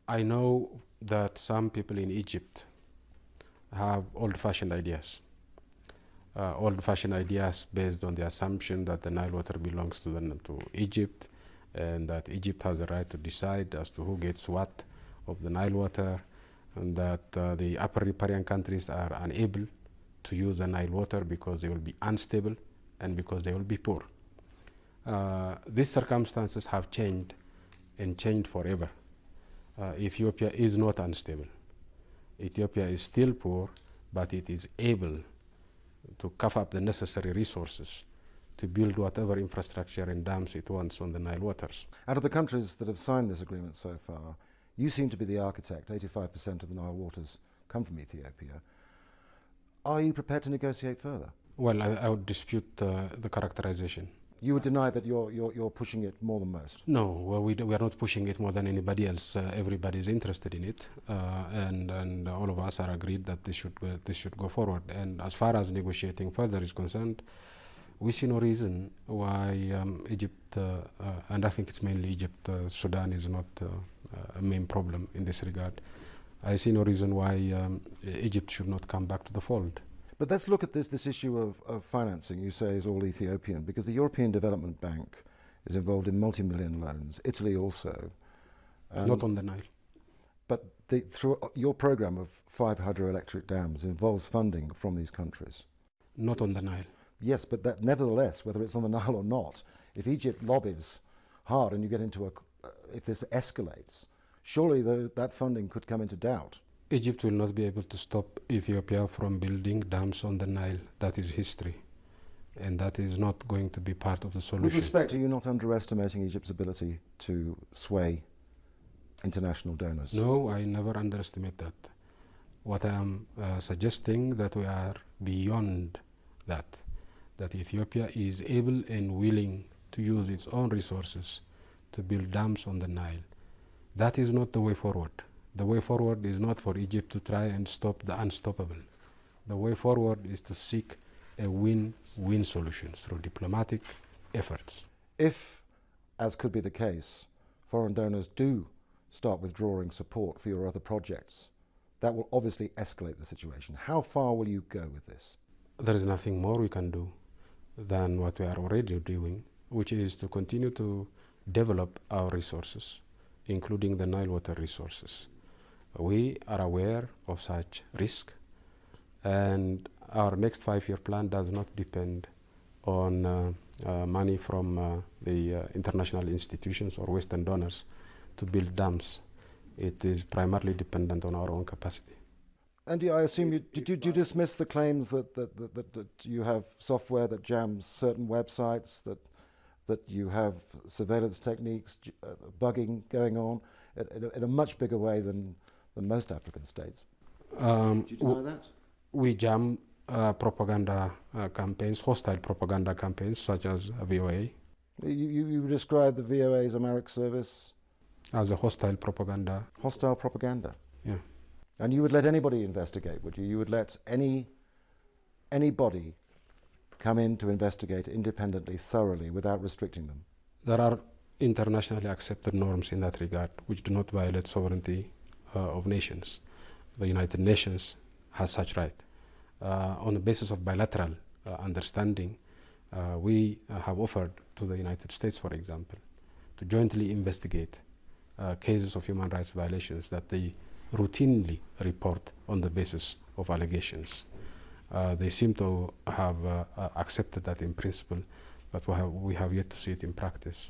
I know that some people in Egypt have old-fashioned ideas. Old-fashioned ideas based on the assumption that the Nile water belongs to Egypt, and that Egypt has the right to decide as to who gets what of the Nile water, and that the upper riparian countries are unable to use the Nile water because they will be unstable and because they will be poor. These circumstances have changed and changed forever. Ethiopia is not unstable. Ethiopia is still poor, but it is able to cough up the necessary resources to build whatever infrastructure and dams it wants on the Nile waters. Out of the countries that have signed this agreement so far, you seem to be the architect. 85% of the Nile waters come from Ethiopia. Are you prepared to negotiate further? Well, I would dispute the characterization. You would deny that you're pushing it more than most? No, well, we are not pushing it more than anybody else. Everybody is interested in it, and all of us are agreed that this should go forward. And as far as negotiating further is concerned, we see no reason why Egypt, and I think it's mainly Egypt, Sudan is not a main problem in this regard. I see no reason why Egypt should not come back to the fold. But let's look at this issue of financing, you say is all Ethiopian, because the European Development Bank is involved in multi-million loans, Italy also. Not on the Nile. But through your program of 5 hydroelectric dams involves funding from these countries. Not on the Nile. Yes, but that nevertheless, whether it's on the Nile or not, if Egypt lobbies hard and you get into if this escalates, surely that funding could come into doubt. Egypt will not be able to stop Ethiopia from building dams on the Nile. That is history. And that is not going to be part of the solution. With respect, are you not underestimating Egypt's ability to sway international donors? No, I never underestimate that. What I am suggesting that we are beyond that Ethiopia is able and willing to use its own resources to build dams on the Nile. That is not the way forward. The way forward is not for Egypt to try and stop the unstoppable. The way forward is to seek a win-win solution through diplomatic efforts. If, as could be the case, foreign donors do start withdrawing support for your other projects, that will obviously escalate the situation. How far will you go with this? There is nothing more we can do than what we are already doing, which is to continue to develop our resources, including the Nile water resources. We are aware of such risk, and our next 5-year plan does not depend on money from the international institutions or Western donors to build dams. It is primarily dependent on our own capacity. And I assume did you dismiss the claims that you have software that jams certain websites, that you have surveillance techniques, bugging going on in a much bigger way than most African states? Do you deny that? We jam propaganda campaigns, hostile propaganda campaigns such as VOA. You describe the VOA's Amharic service as a hostile propaganda. Hostile propaganda? Yeah. And you would let anybody investigate, would you? You would let anybody come in to investigate independently, thoroughly, without restricting them? There are internationally accepted norms in that regard which do not violate sovereignty of nations. The United Nations has such right. On the basis of bilateral understanding, we have offered to the United States, for example, to jointly investigate cases of human rights violations that they routinely report on the basis of allegations. They seem to have accepted that in principle, but we have yet to see it in practice.